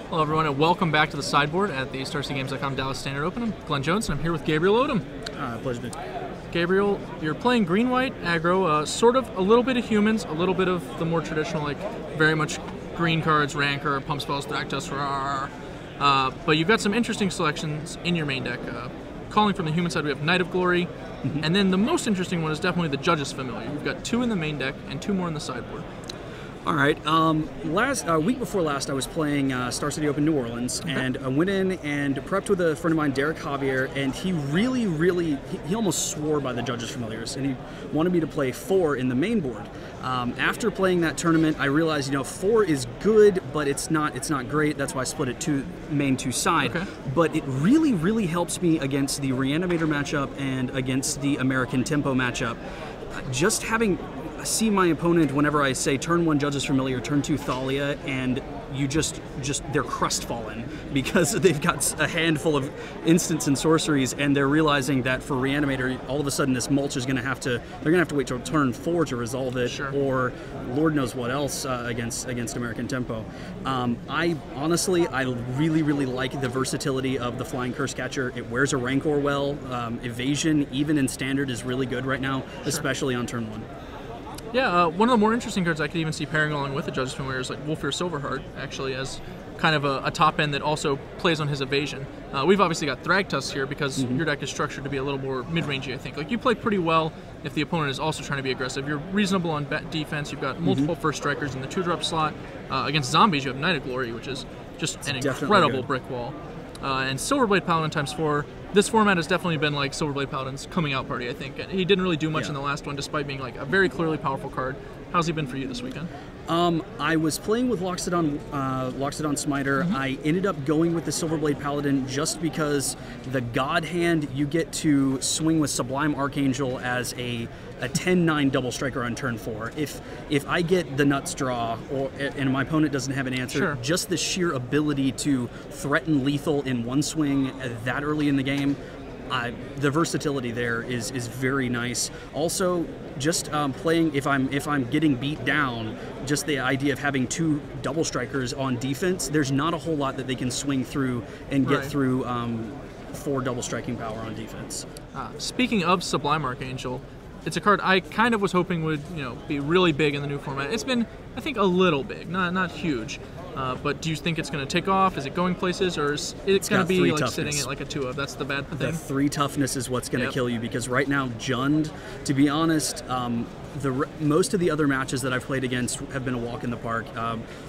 Hello everyone and welcome back to the sideboard at the StarCityGames.com Dallas Standard Open. I'm Glenn Jones and I'm here with Gabriel Odom. Pleasure. Gabriel, you're playing green-white aggro, sort of a little bit of humans, a little bit of the more traditional, like very much green cards, Rancor, Pump Spells, Thragtusk, but you've got some interesting selections in your main deck. Calling from the human side, we have Knight of Glory, and then the most interesting one is definitely the Judge's Familiar. You've got 2 in the main deck and 2 more in the sideboard. All right. Week before last, I was playing Star City Open New Orleans, and I went in and prepped with a friend of mine, Derek Javier, and he he almost swore by the Judge's Familiars, and he wanted me to play 4 in the main board. After playing that tournament, I realized, 4 is good, but it's not great. That's why I split it main 2 side. Okay. But it really helps me against the Reanimator matchup and against the American Tempo matchup. Just having see my opponent whenever I say turn 1 Judge's Familiar, turn 2 Thalia, and you just they're crestfallen because they've got a handful of instants and sorceries, and they're realizing that for Reanimator, all of a sudden this mulch is they're gonna have to wait till turn 4 to resolve it, sure. Or Lord knows what else against American Tempo. I really like the versatility of the Flying Curse Catcher. It wears a Rancor well. Evasion, even in Standard, is really good right now, sure. Especially on turn 1. Yeah, one of the more interesting cards I could even see pairing along with the Judge's Familiar is like Wolfir Silverheart, actually, as kind of a top end that also plays on his evasion. We've obviously got Thragtusk here because your deck is structured to be a little more mid-rangey, I think. Like, you play pretty well if the opponent is also trying to be aggressive. You're reasonable on defense. You've got multiple first strikers in the 2-drop slot. Against zombies, you have Knight of Glory, which is just an incredible brick wall. And Silverblade Paladin ×4. This format has definitely been like Silverblade Paladin's coming out party, I think. He didn't really do much in the last one, despite being like a very clearly powerful card. How's he been for you this weekend? I was playing with Loxodon Smiter. I ended up going with the Silverblade Paladin just because the God Hand, you get to swing with Sublime Archangel as a 10-9 double striker on turn 4. If I get the nuts draw and my opponent doesn't have an answer, sure. Just the sheer ability to threaten lethal in one swing that early in the game, the versatility there is very nice. Also, just playing if I'm getting beat down, just the idea of having 2 double strikers on defense, there's not a whole lot that they can swing through and get through 4 double striking power on defense. Speaking of Sublime Archangel, it's a card I kind of was hoping would be really big in the new format. It's been, I think, a little big, not huge. But do you think it's going to take off? Is it going places, or is it going to be like sitting at like a 2 of? That's the bad thing. The 3 toughness is what's going to kill you, because right now Jund, to be honest, most of the other matches that I've played against have been a walk in the park.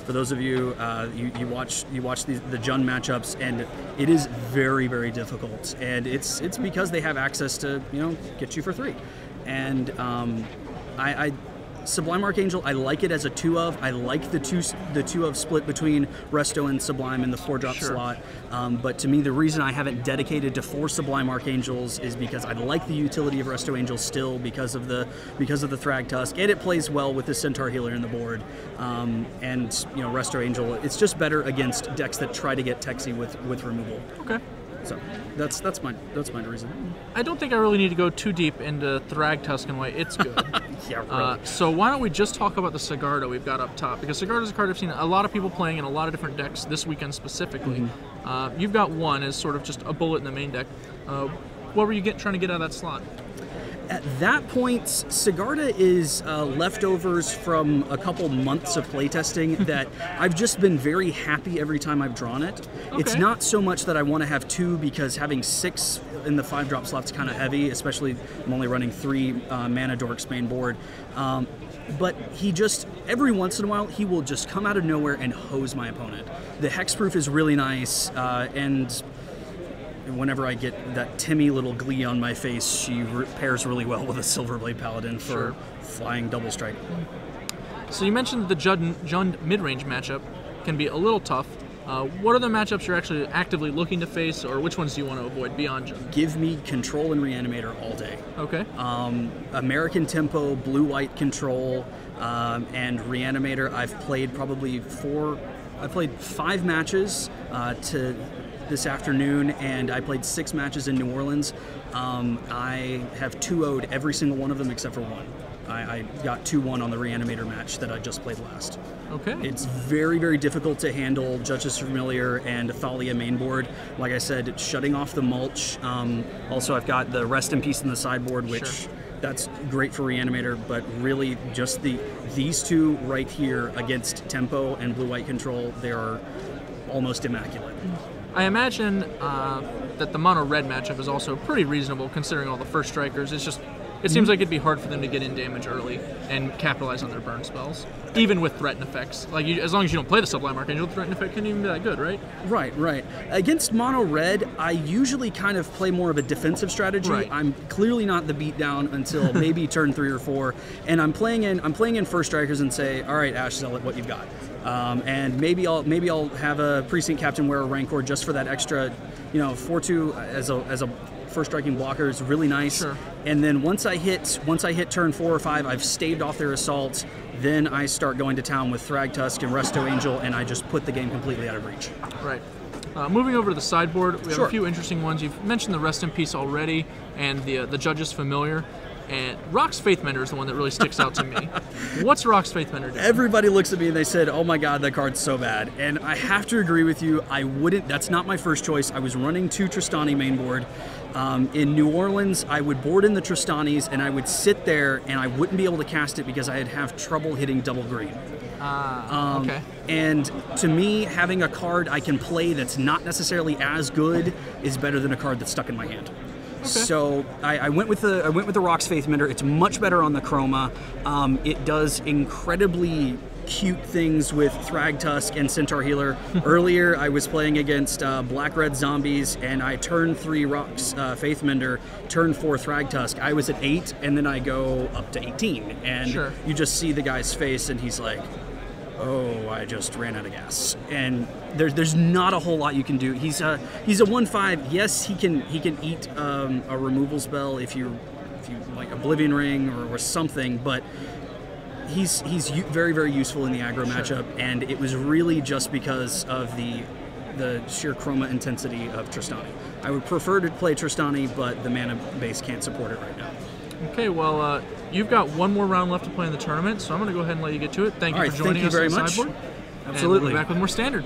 For those of you, you watch the Jund matchups, and it is very difficult, and it's because they have access to get you for 3, and Sublime Archangel, I like it as a 2 of. I like the two of split between Resto and Sublime in the 4-drop slot. But to me, the reason I haven't dedicated to 4 Sublime Archangels is because I like the utility of Resto Angel still because of the Thragtusk, and it plays well with the Centaur Healer in the board. And Resto Angel, it's just better against decks that try to get Texy with removal. Okay. So that's my reason. I don't think I really need to go too deep into Thragtusk and why it's good. Yeah, really. So why don't we just talk about the Sigarda we've got up top? Because Sigarda is a card I've seen a lot of people playing in a lot of different decks this weekend specifically. You've got one as sort of just a bullet in the main deck. What were you trying to get out of that slot? At that point, Sigarda is leftovers from a couple months of playtesting that I've just been very happy every time I've drawn it. Okay. It's not so much that I want to have 2, because having 6 in the 5-drop slot's kind of heavy, especially I'm only running 3 mana Dork's main board. But he just, every once in a while, he will just come out of nowhere and hose my opponent. The hexproof is really nice, and whenever I get that Timmy little glee on my face, she pairs really well with a Silverblade Paladin for flying double strike. So you mentioned the Jund mid-range matchup can be a little tough. What are the matchups you're actually actively looking to face, or which ones do you want to avoid beyond Jund? Give me Control and Reanimator all day. Okay. American Tempo, Blue-White Control, and Reanimator. I've played probably 5 matches this afternoon, and I played 6 matches in New Orleans. I have 2-0'd every single one of them except for one. I got 2-1 on the Reanimator match that I just played last. Okay. It's very, very difficult to handle Judge's Familiar and Thalia mainboard. Like I said, it's shutting off the mulch. Also, I've got the Rest in Peace in the sideboard, which that's great for Reanimator, but really just these two right here against Tempo and Blue-White Control, they are almost immaculate. I imagine that the mono-red matchup is also pretty reasonable considering all the first strikers. It seems like it'd be hard for them to get in damage early and capitalize on their burn spells, even with threaten effects. Like, as long as you don't play the Sublime Archangel, the threaten effect can't even be that good, right? Right. Against mono red, I usually kind of play more of a defensive strategy. Right. I'm clearly not the beatdown until maybe turn 3 or 4, and I'm playing in first strikers and say, all right, Ash Zealot, what you've got. And maybe I'll have a Precinct Captain wear a Rancor just for that extra, 4/2 as a first striking blocker is really nice. Sure. And then once I hit turn 4 or 5, I've staved off their assaults. Then I start going to town with Thragtusk and Resto Angel, and I just put the game completely out of reach. Right. Moving over to the sideboard, we have Sure. a few interesting ones. You've mentioned the Rest in Peace already, and the Judge's Familiar. And Rock's Faithmender is the one that really sticks out to me. What's Rock's Faithmender doing? Everybody looks at me and they said, oh my god, that card's so bad. And I have to agree with you, that's not my first choice. I was running 2 Tristani mainboard. In New Orleans, I would board in the Tristanis and I would sit there and I wouldn't be able to cast it because I'd have trouble hitting double green. Okay. And to me, having a card I can play that's not necessarily as good is better than a card that's stuck in my hand. Okay. So I went with the Rock's Faithmender. It's much better on the Chroma. It does incredibly cute things with Thragtusk and Centaur Healer. Earlier, I was playing against Black-Red Zombies, and I turned 3 Rock's Faithmender, turn 4 Thragtusk. I was at 8, and then I go up to 18. And you just see the guy's face, and he's like, oh, I just ran out of gas. And there's not a whole lot you can do. He's a 1/5. Yes, he can eat a removal spell if you like Oblivion Ring or something, but he's very, very useful in the aggro matchup, and it was really just because of the sheer chroma intensity of Tristani. I would prefer to play Tristani, but the mana base can't support it right now. Okay, well, you've got one more round left to play in the tournament, so I'm going to go ahead and let you get to it. Thank you for joining us on the sideboard. Absolutely. And we'll be back with more Standard.